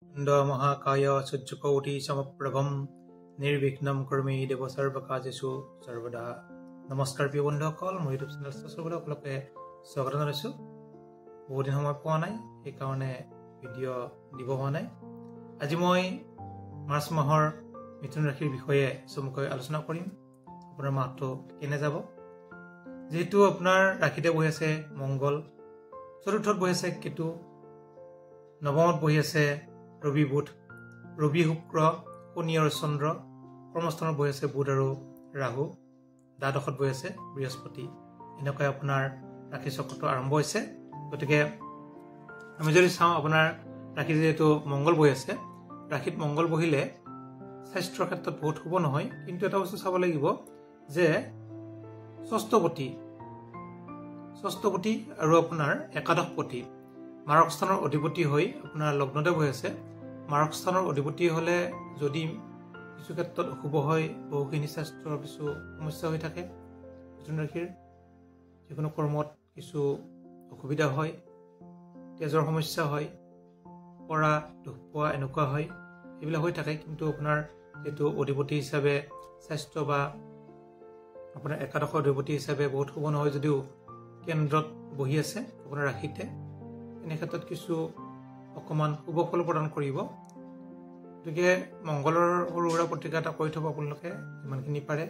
महाकाय सूर्यकोटि समप्रभम निर्विघ्नं कर्मे देव सर्वकार्येषु सर्वदा। नमस्कार प्रिय बন্ধুসকল, মোৰ ইউটিউব চেনেল সকলোকে স্বাগত জনাইছো। বহুত দিন সময় পোৱা নাই, সেইকাৰণে ভিডিঅ' দিব হোৱা নাই। আজি মই মাৰ্চ মাহৰ মিথুন ৰাশিৰ বিষয়ে চমুকৈ আলোচনা কৰিম। আপোনাৰ মাহটো কেনে যাব, যেহেতু আপোনাৰ ৰাশিতে বহি আছে মংগল, চতুৰ্থত বহি আছে কেতু, নৱমত বহি আছে ৰবি বুধ, ৰবি শুক্ৰ, শনি আৰু চন্দ্ৰ, কৰ্মস্থানত বহি আছে বুধ আৰু ৰাহু, দ্বাদশত বহি আছে বৃহস্পতি। এনেকৈ আপোনাৰ ৰাশি চক্ৰটো আৰম্ভ হৈছে। গতিকে আমি যদি চাওঁ, আপোনাৰ ৰাশিত যিহেতু মংগল বহি আছে, ৰাশিত মংগল বহিলে স্বাস্থ্যৰ ক্ষেত্ৰত বহুত শুভ নহয়। কিন্তু এটা বস্তু চাব লাগিব যে ষষ্ঠপতি আৰু আপোনাৰ একাদশপতি মাৰক স্থানৰ অধিপতি হৈ আপোনাৰ লগ্নতে বহি আছে। মাৰক স্থানৰ অধিপতি হ'লে যদি কিছু ক্ষেত্ৰত অশুভ হয়, বহুখিনি স্বাস্থ্যৰ কিছু সমস্যা হৈ থাকে। মিথুন ৰাশিৰ যিকোনো কৰ্মত কিছু অসুবিধা হয়, তেজৰ সমস্যা হয়, পৰা দুখ পোৱা এনেকুৱা হয়, এইবিলাক হৈ থাকে। কিন্তু আপোনাৰ যিহেতু অধিপতি হিচাপে স্বাস্থ্য বা আপোনাৰ একাদশৰ অধিপতি হিচাপে বহুত শুভ নহয় যদিও কেন্দ্ৰত বহি আছে আপোনাৰ ৰাশিতে, এনে ক্ষেত্ৰত কিছু অকণমান শুভ ফল প্ৰদান কৰিব। গতিকে মংগলৰ সৰু সুৰা প্ৰতিকাৰ এটা কৰি থ'ব আপোনালোকে যিমানখিনি পাৰে।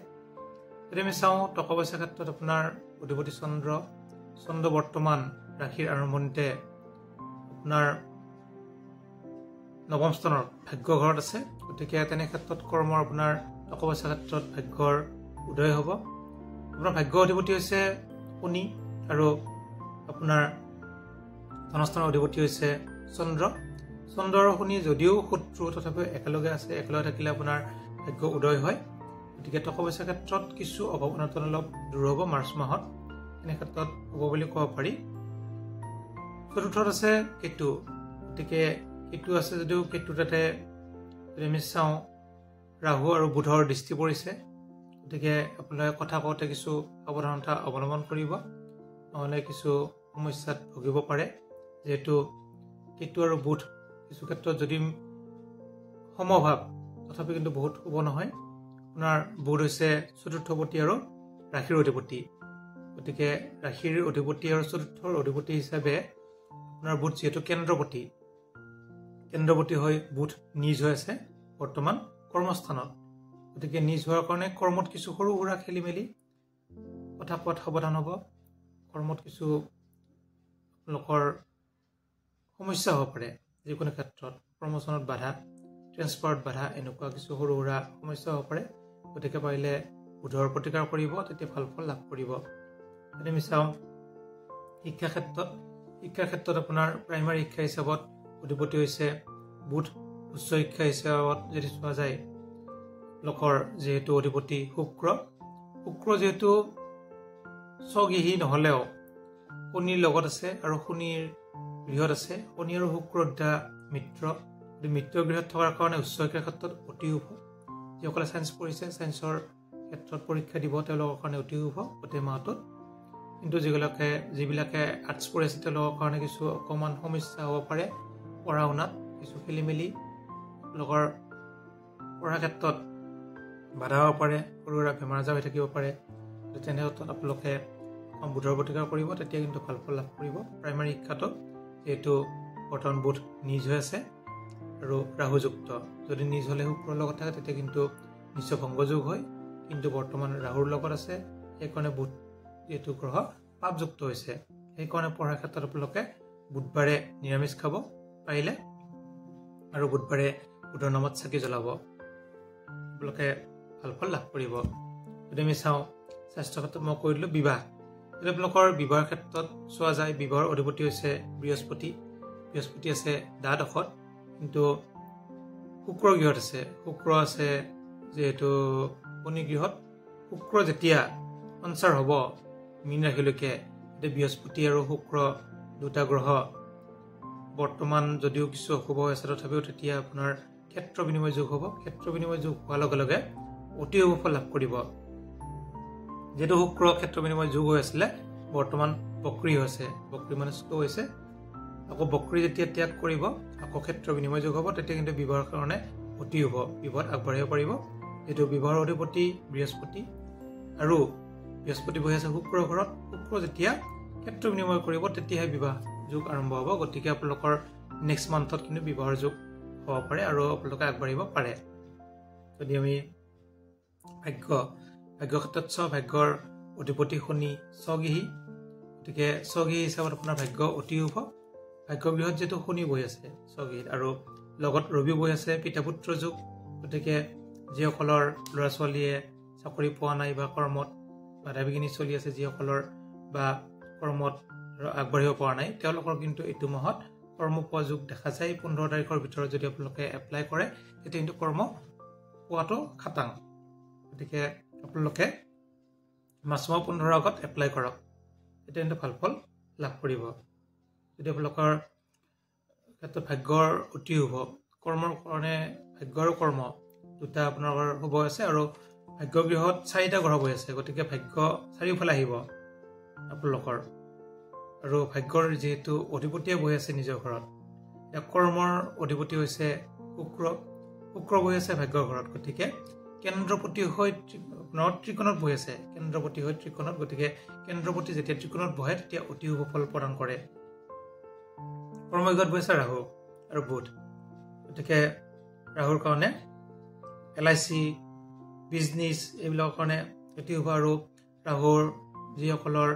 যদি আমি চাওঁ টকা পইচাৰ ক্ষেত্ৰত, আপোনাৰ অধিপতি চন্দ্ৰ বৰ্তমান ৰাশিৰ আৰম্ভণিতে আপোনাৰ নৱম স্থানৰ ভাগ্য ঘৰত আছে। গতিকে তেনে ক্ষেত্ৰত কৰ্মৰ আপোনাৰ টকা পইচাৰ ক্ষেত্ৰত ভাগ্যৰ উদয় হ'ব। আপোনাৰ ভাগ্য অধিপতি হৈছে শনি আৰু আপোনাৰ ধনস্থানৰ অধিপতি হৈছে চন্দ্ৰ আৰু শনি যদিও শত্ৰু, তথাপিও একেলগে আছে। একেলগে থাকিলে আপোনাৰ ভাগ্য উদয় হয়। গতিকে টকা পইচাৰ ক্ষেত্ৰত কিছু অভাৱ অনাটন অলপ দূৰ হ'ব মাৰ্চ মাহত, এনে ক্ষেত্ৰত হ'ব বুলি ক'ব পাৰি। চতুৰ্থত আছে কেতু। গতিকে কেতু আছে যদিও কেতু তাতে যদি আমি চাওঁ ৰাহু আৰু বুধৰ দৃষ্টি পৰিছে। গতিকে আপোনালোকে কথা কওঁতে কিছু সাৱধানতা অৱলম্বন কৰিব, নহ'লে কিছু সমস্যাত ভুগিব পাৰে। যিহেতু কেতু আৰু বুধ কিছু ক্ষেত্ৰত যদি সমভাৱ, তথাপি কিন্তু বহুত শুভ নহয়। আপোনাৰ বুধ হৈছে চতুৰ্থপতি আৰু ৰাশিৰ অধিপতি। গতিকে ৰাশিৰ অধিপতি আৰু চতুৰ্থৰ অধিপতি হিচাপে আপোনাৰ বুধ যিহেতু কেন্দ্ৰপতি হৈ বুধ নিজ হৈ আছে বৰ্তমান কৰ্মস্থানত। গতিকে নিজ হোৱাৰ কাৰণে কৰ্মত কিছু সৰু সুৰা খেলি মেলি, কথা কোৱাত সাৱধান হ'ব। কৰ্মত কিছু লোকৰ সমস্যা হ'ব পাৰে, যিকোনো ক্ষেত্ৰত প্ৰমোচনত বাধা, ট্ৰেন্সফাৰত বাধা, এনেকুৱা কিছু সৰু সুৰা সমস্যা হ'ব পাৰে। গতিকে পাৰিলে বুধৰ প্ৰতিকাৰ কৰিব, তেতিয়া ভাল ফল লাভ কৰিব। যদি আমি চাওঁ শিক্ষাৰ ক্ষেত্ৰত আপোনাৰ প্ৰাইমাৰী শিক্ষা হিচাপত অধিপতি হৈছে বুধ, উচ্চ শিক্ষা হিচাপত যদি চোৱা যায় লোকৰ যিহেতু অধিপতি শুক্ৰ যিহেতু স্বগৃহী নহ'লেও শনিৰ লগত আছে আৰু শনিৰ গৃহত আছে। শনি আৰু শুক্ৰ দুটা মিত্ৰ গৃহত থকাৰ কাৰণে উচ্চ শিক্ষাৰ ক্ষেত্ৰত অতি শুভ। যিসকলে ছায়েন্স পঢ়িছে, ছায়েন্সৰ ক্ষেত্ৰত পৰীক্ষা দিব, তেওঁলোকৰ কাৰণে অতি শুভ গোটেই মাহটোত। কিন্তু যিবিলাকে আৰ্টছ পঢ়ি আছে, তেওঁলোকৰ কাৰণে কিছু অকণমান সমস্যা হ'ব পাৰে। পঢ়া শুনাত কিছু খেলি মেলি, তেওঁলোকৰ পঢ়াৰ ক্ষেত্ৰত বাধা হ'ব পাৰে, সৰু সুৰা বেমাৰ আজাৰ হৈ থাকিব পাৰে। তেনে ক্ষেত্ৰত আপোনালোকে বুধৰ প্ৰতিকাৰ কৰিব, তেতিয়া কিন্তু ভাল ফল লাভ কৰিব। প্ৰাইমাৰী শিক্ষাটো যিহেতু বৰ্তমান বুধ নিজ হৈ আছে আৰু ৰাহুযুক্ত, যদি নিজ হ'লে শুক্ৰৰ লগত থাকে তেতিয়া কিন্তু নিশ্চয় ভংগযোগ হয়। কিন্তু বৰ্তমান ৰাহুৰ লগত আছে, সেইকাৰণে বুধ যিহেতু গ্ৰহ পাপযুক্ত হৈছে। সেইকাৰণে পঢ়াৰ ক্ষেত্ৰত আপোনালোকে বুধবাৰে নিৰামিষ খাব পাৰিলে, আৰু বুধবাৰে বুধৰ নামত চাকি জ্বলাব, আপোনালোকে ভাল ফল লাভ কৰিব। যদি আমি চাওঁ স্বাস্থ্যৰ ক্ষেত্ৰত, মই কৈ দিলোঁ বিবাহ। যদি আপোনালোকৰ বিবাহৰ ক্ষেত্ৰত চোৱা যায়, বিবাহৰ অধিপতি হৈছে বৃহস্পতি আছে দ্বাদশত, কিন্তু শুক্ৰ গৃহত আছে। শুক্ৰ আছে যিহেতু শনি গৃহত। শুক্ৰ যেতিয়া সঞ্চাৰ হ'ব মীন ৰাশিলৈকে, এতিয়া বৃহস্পতি আৰু শুক্ৰ দুটা গ্ৰহ বৰ্তমান যদিও কিছু অশুভ হৈ আছে, তথাপিও তেতিয়া আপোনাৰ ক্ষেত্ৰ বিনিময় যোগ হ'ব। ক্ষেত্ৰ বিনিময় যোগ হোৱাৰ লগে লগে অতি শুভ ফল লাভ কৰিব। যিহেতু শুক্ৰ ক্ষেত্ৰ বিনিময় যোগ হৈ আছিলে, বৰ্তমান বক্ৰী হৈছে, বক্ৰী মানে শ্ল' হৈছে। আকৌ বক্ৰী যেতিয়া ত্যাগ কৰিব আকৌ ক্ষেত্ৰ বিনিময় যোগ হ'ব তেতিয়া কিন্তু বিবাহৰ কাৰণে অতি শুভ বিবাহত আগবাঢ়িব পাৰিব যেটো বিবাহৰ অধিপতি বৃহস্পতি আৰু বৃহস্পতি বহি আছে শুক্ৰ ঘৰত শুক্ৰ যেতিয়া ক্ষেত্ৰ বিনিময় কৰিব তেতিয়াহে বিবাহ যোগ আৰম্ভ হ'ব গতিকে আপোনালোকৰ নেক্সট মান্থত কিন্তু বিবাহৰ যোগ হ'ব পাৰে আৰু আপোনালোকে আগবাঢ়িব পাৰে যদি আমি ভাগ্য ক্ষেত্ৰত চাওঁ ভাগ্যৰ অধিপতি শনি স্বগৃহী গতিকে স্বগৃহী হিচাপত আপোনাৰ ভাগ্য অতি শুভ ভাগ্য গৃহত যেটো শনি বহি আছে স্বগৃহীত আৰু লগত ৰবি বহি আছে পিতা পুত্ৰ যোগ গতিকে যিসকলৰ ল'ৰা ছোৱালীয়ে চাকৰি পোৱা নাই বা কৰ্মত বাধা বিঘিনি চলি আছে যিসকলৰ বা কৰ্মত আগবাঢ়িব পৰা নাই তেওঁলোকৰ কিন্তু এইটো মাহত কৰ্ম পোৱা যোগ দেখা যায় 15 তাৰিখৰ ভিতৰত যদি আপোনালোকে এপ্লাই কৰে তেতিয়া কিন্তু কৰ্ম পোৱাটো খাটাং গতিকে আপোনালোকে মাৰ্চ 15 আগত এপ্লাই কৰক তেতিয়া কিন্তু ভাল ফল লাভ কৰিব যদি আপোনালোকৰ ক্ষেত্ৰত ভাগ্যৰ অতি শুভ কৰ্মৰ কাৰণে ভাগ্য আৰু কৰ্ম দুটা আপোনালোকৰ শুভ আছে আৰু ভাগ্য গৃহত 4টা গ্ৰহ বহি আছে গতিকে ভাগ্য চাৰিওফালে আহিব আপোনালোকৰ আৰু ভাগ্যৰ যেহেতু অধিপতিয়ে বহি আছে নিজৰ ঘৰত কৰ্মৰ অধিপতি হৈছে শুক্ৰ বহি আছে ভাগ্যৰ ঘৰত গতিকে কেন্দ্ৰপতি হৈ ত্ৰিকোণত বহি আছে কেন্দ্ৰপতি হৈ ত্ৰিকোণত গতিকে কেন্দ্ৰপতি যেতিয়া ত্ৰিকোণত বহে তেতিয়া অতি শুভ ফল প্ৰদান কৰে কৰ্মযোগত বহি আছে ৰাহু আৰু বুধ গতিকে ৰাহুৰ কাৰণে LIC বিজনেছ এইবিলাকৰ কাৰণে অতি শুভ আৰু ৰাহুৰ যিসকলৰ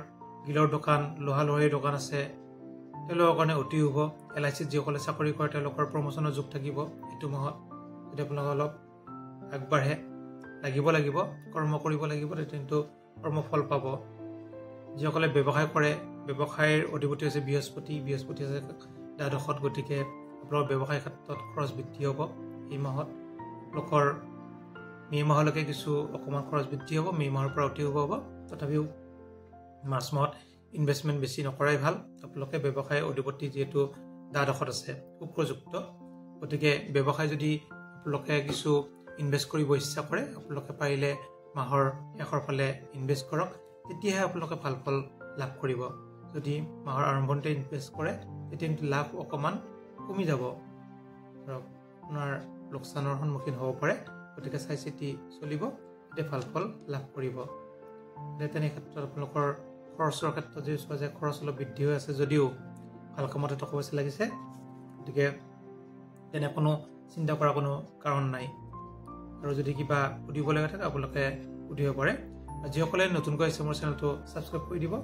গিলৰ দোকান লোহা লোহাৰীৰ দোকান আছে তেওঁলোকৰ কাৰণে অতি শুভ LIC যিসকলে চাকৰি কৰে তেওঁলোকৰ প্ৰমোচনৰ যোগ থাকিব এইটো মাহত যদি আপোনালোকে অলপ আগবাঢ়ে লাগিব কৰ্ম কৰিব লাগিব কিন্তু কৰ্মফল পাব যিসকলে ব্যৱসায় কৰে ব্যৱসায়ৰ অধিপতি হৈছে বৃহস্পতি আছে দ্বাদশত গতিকে আপোনালোকৰ ব্যৱসায় ক্ষেত্ৰত খৰচ বৃদ্ধি হ'ব এই মাহত লোকৰ মে মাহলৈকে কিছু অকণমান খৰচ বৃদ্ধি হ'ব মে মাহৰ পৰা অতি শুভ হ'ব তথাপিও মাৰ্চ মাহত ইনভেষ্টমেণ্ট বেছি নকৰাই ভাল আপোনালোকে ব্যৱসায় অধিপতি যিহেতু দ্বাদশত আছে শুক্ৰযুক্ত গতিকে ব্যৱসায় যদি আপোনালোকে কিছু ইনভেষ্ট কৰিব ইচ্ছা কৰে আপোনালোকে পাৰিলে মাহৰ শেষৰ ফালে ইনভেষ্ট কৰক তেতিয়াহে আপোনালোকে ভাল ফল লাভ কৰিব যদি মাহৰ আৰম্ভণিতে ইনভেষ্ট কৰে তেতিয়া কিন্তু লাভ অকণমান কমি যাব ধৰক আপোনাৰ লোকচানৰ সন্মুখীন হ'ব পাৰে গতিকে চাই চিতি চলিব তেতিয়া ভাল ফল লাভ কৰিব তেনে ক্ষেত্ৰত আপোনালোকৰ খৰচৰ ক্ষেত্ৰত যদি চোৱা যায় খৰচ অলপ বৃদ্ধি হৈ আছে যদিও ভাল কামতে টকা পইচা লাগিছে গতিকে তেনে কোনো চিন্তা কৰাৰ কোনো কাৰণ নাই আৰু যদি কিবা সুধিব লগা থাকে আপোনালোকে সুধিব পাৰে যিসকলে নতুনকৈ আহিছে মোৰ চেনেলটো ছাবস্ক্ৰাইব কৰি দিব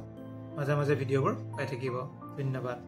মাজে মাজে ভিডিঅ'বোৰ পাই থাকিব ধন্যবাদ